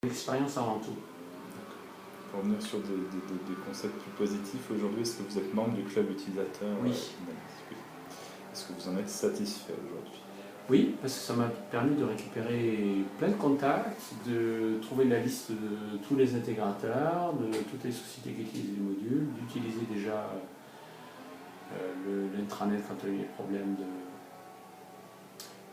L'expérience avant tout. Pour revenir sur des concepts plus positifs, aujourd'hui, est-ce que vous êtes membre du club utilisateur Oui. Dynamics? Oui. Est-ce que vous en êtes satisfait aujourd'hui? Oui, parce que ça m'a permis de récupérer plein de contacts, de trouver la liste de tous les intégrateurs, de toutes les sociétés qui utilisent les modules, d'utiliser déjà l'intranet quand il y a eu des problèmes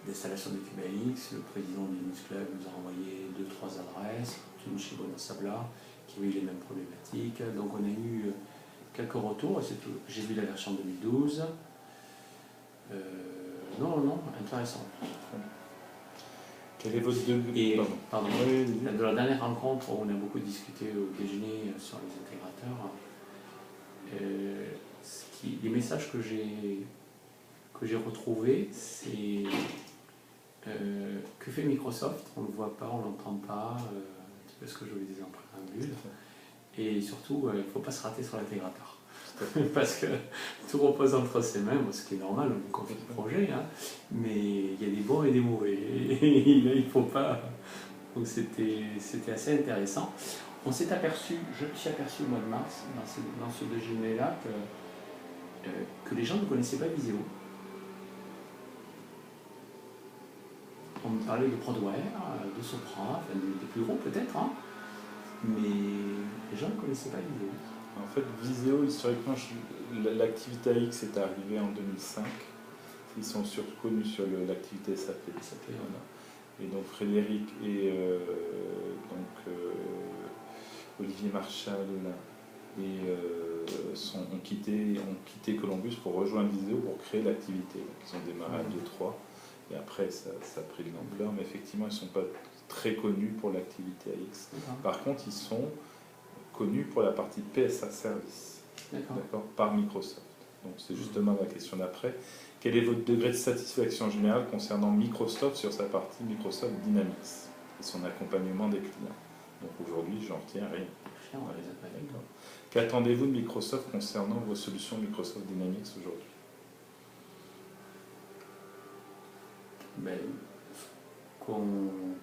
d'installation de CubeAX. Le président du Linux Club nous a envoyé 2-3 adresses, une chez Bonasabla, qui ont eu les mêmes problématiques. Donc on a eu quelques retours, et c'est tout. J'ai vu la version 2012. Non, intéressant. Quel est votre degré? Et, pardon, oui, de la dernière rencontre où on a beaucoup discuté au déjeuner sur les intégrateurs, les messages que j'ai retrouvés, c'est que fait Microsoft? On ne le voit pas, on ne l'entend pas, un petit peu ce que je vous disais en préambule. Et surtout, il ne faut pas se rater sur l'intégrateur. Parce que tout repose entre ses mains, ce qui est normal, on confie le projet, hein, mais il y a des bons et des mauvais. Et il ne faut pas. Donc c'était assez intéressant. On s'est aperçu, je me suis aperçu au mois de mars, dans ce déjeuner-là, que les gens ne connaissaient pas Visio. On me parlait de Prodware, de Sopra, enfin des plus gros peut-être, hein, mais les gens ne connaissaient pas Visio. En fait, Visio, historiquement, l'activité AX est arrivée en 2005. Ils sont surtout connus sur l'activité SAP. Voilà. Et donc Frédéric et Olivier Marchal ont quitté Columbus pour rejoindre Visio pour créer l'activité. Ils ont démarré à 2-3 et après ça a pris de l'ampleur, mais effectivement ils ne sont pas très connus pour l'activité AX. Par contre, ils sont connus pour la partie PSA Service, par Microsoft. Donc c'est justement la question d'après. Quel est votre degré de satisfaction générale concernant Microsoft sur sa partie Microsoft Dynamics et son accompagnement des clients? Donc aujourd'hui, j'en retiens rien. Qu'attendez-vous de Microsoft concernant vos solutions Microsoft Dynamics aujourd'hui?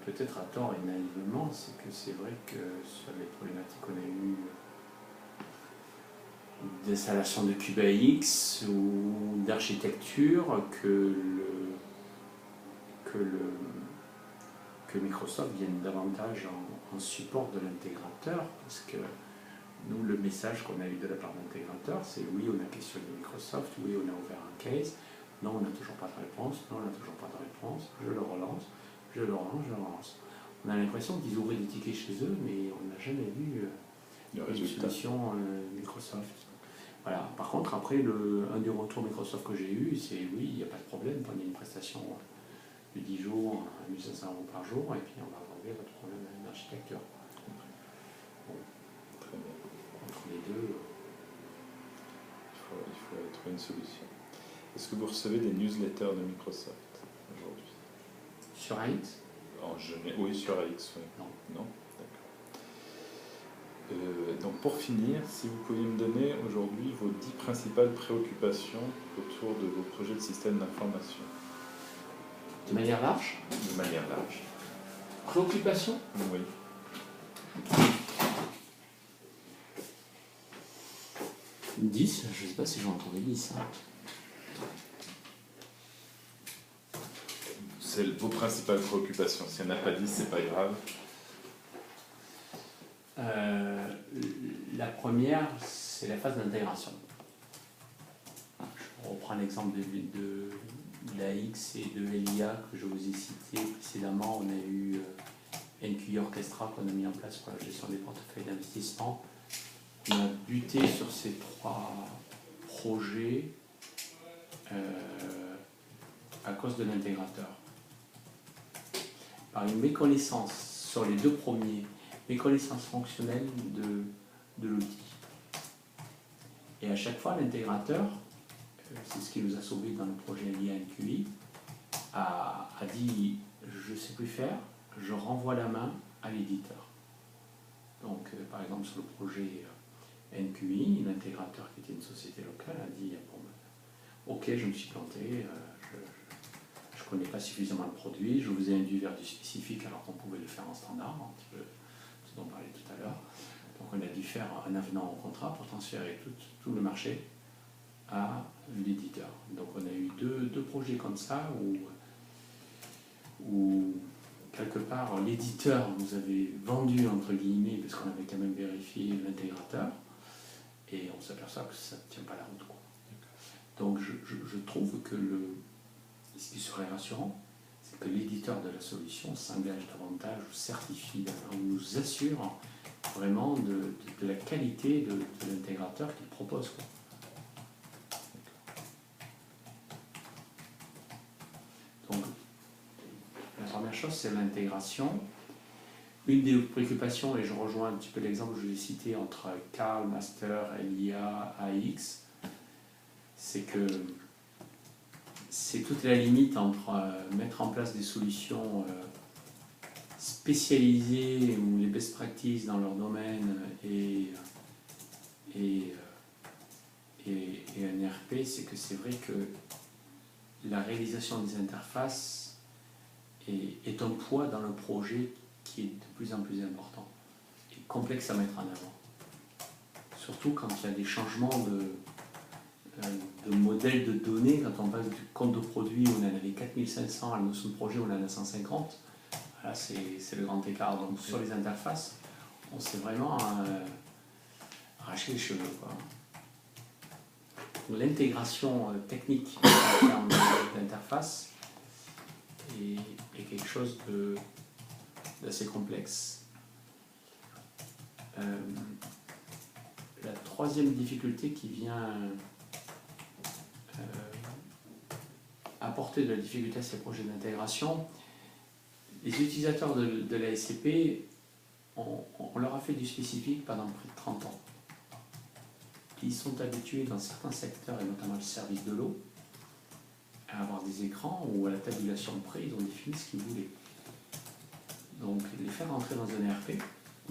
Peut-être à tort et naïvement, c'est que c'est vrai que sur les problématiques qu'on a eues d'installation de CubeAX ou d'architecture, que Microsoft vienne davantage en support de l'intégrateur, parce que nous, le message qu'on a eu de la part de l'intégrateur, c'est oui, on a questionné Microsoft, oui, on a ouvert un case, non, on n'a toujours pas de réponse, non, on n'a toujours pas de réponse, je le relance, je le relance. On a l'impression qu'ils ouvraient des tickets chez eux, mais on n'a jamais vu une solution Microsoft. Voilà. Par contre, après, un des retours Microsoft que j'ai eu, c'est oui, il n'y a pas de problème, prenez une prestation de 10 jours à 1500 € par jour, et puis on va régler votre problème d'architecture. Bon. Très bien. Entre les deux, il faut trouver une solution. Est-ce que vous recevez des newsletters de Microsoft aujourd'hui? Sur AX? Oui, sur AX, oui. Non. D'accord. Donc pour finir, si vous pouviez me donner aujourd'hui vos 10 principales préoccupations autour de vos projets de système d'information. De manière large? De manière large. Préoccupation? Oui. « 10, je ne sais pas si j'en trouvais 10. Hein. C'est vos principales préoccupations. S'il n'y en a pas 10, c'est pas grave. La première, c'est la phase d'intégration. Je reprends l'exemple de l'AX et de LIA que je vous ai cité précédemment. On a eu NQI Orchestra qu'on a mis en place pour la gestion des portefeuilles d'investissement. On a buté sur ces 3 projets à cause de l'intégrateur. Par une méconnaissance sur les 2 premiers, méconnaissance fonctionnelle de l'outil. Et à chaque fois, l'intégrateur, c'est ce qui nous a sauvés dans le projet LIA NQI, a dit je ne sais plus faire, je renvoie la main à l'éditeur. Donc, par exemple, sur le projet NQI, l'intégrateur qui était une société locale a dit bon, ok, je me suis planté, je ne connais pas suffisamment le produit, je vous ai induit vers du spécifique alors qu'on pouvait le faire en standard. dû faire un avenant au contrat pour transférer tout le marché à l'éditeur. Donc on a eu deux projets comme ça où quelque part l'éditeur nous avait vendu entre guillemets, parce qu'on avait quand même vérifié l'intégrateur, et on s'aperçoit que ça ne tient pas la route, quoi. Donc je trouve que ce qui serait rassurant, c'est que l'éditeur de la solution s'engage davantage, ou certifie, ou nous assure vraiment de la qualité de l'intégrateur qu'il propose, quoi. Donc la première chose, c'est l'intégration. Une des préoccupations, et je rejoins un petit peu l'exemple que je vous ai cité entre Carl, Master, LIA, AX, c'est que c'est toute la limite entre mettre en place des solutions spécialisées ou les best practices dans leur domaine et un RP, c'est que c'est vrai que la réalisation des interfaces est un poids dans le projet qui est de plus en plus important et complexe à mettre en avant. Surtout quand il y a des changements de modèle de données, quand on passe du compte de produit où on en avait 4500 à la notion de projet où on en a 150, là c'est le grand écart. Donc sur les interfaces, on s'est vraiment arraché les cheveux, quoi. L'intégration technique en termes d'interface est quelque chose d'assez complexe. La troisième difficulté qui vient apporter de la difficulté à ces projets d'intégration, les utilisateurs de la SCP, on leur a fait du spécifique pendant près de 30 ans. Ils sont habitués dans certains secteurs, et notamment le service de l'eau, à avoir des écrans où à la tabulation près, ils ont défini ce qu'ils voulaient. Donc les faire entrer dans un ERP,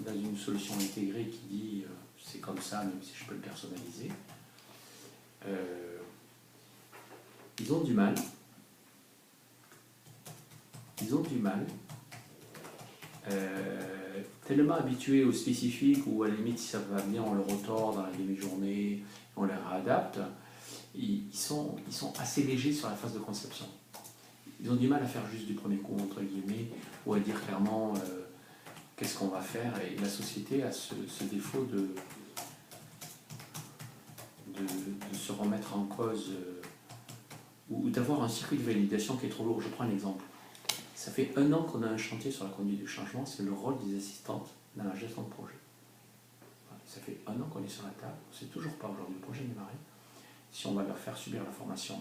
dans une solution intégrée qui dit c'est comme ça, même si je peux le personnaliser, ils ont du mal. Tellement habitués au spécifique, ou à la limite si ça va bien on le retord dans la demi-journée, on les réadapte, ils sont assez légers sur la phase de conception. Ils ont du mal à faire juste du premier coup entre guillemets, ou à dire clairement qu'est-ce qu'on va faire, et la société a ce défaut de se remettre en cause ou d'avoir un circuit de validation qui est trop lourd. Je prends un exemple. Ça fait 1 an qu'on a un chantier sur la conduite du changement, c'est le rôle des assistantes dans la gestion de projet. Ça fait 1 an qu'on est sur la table, on ne sait toujours pas aujourd'hui, le projet est démarré, si on va leur faire subir la formation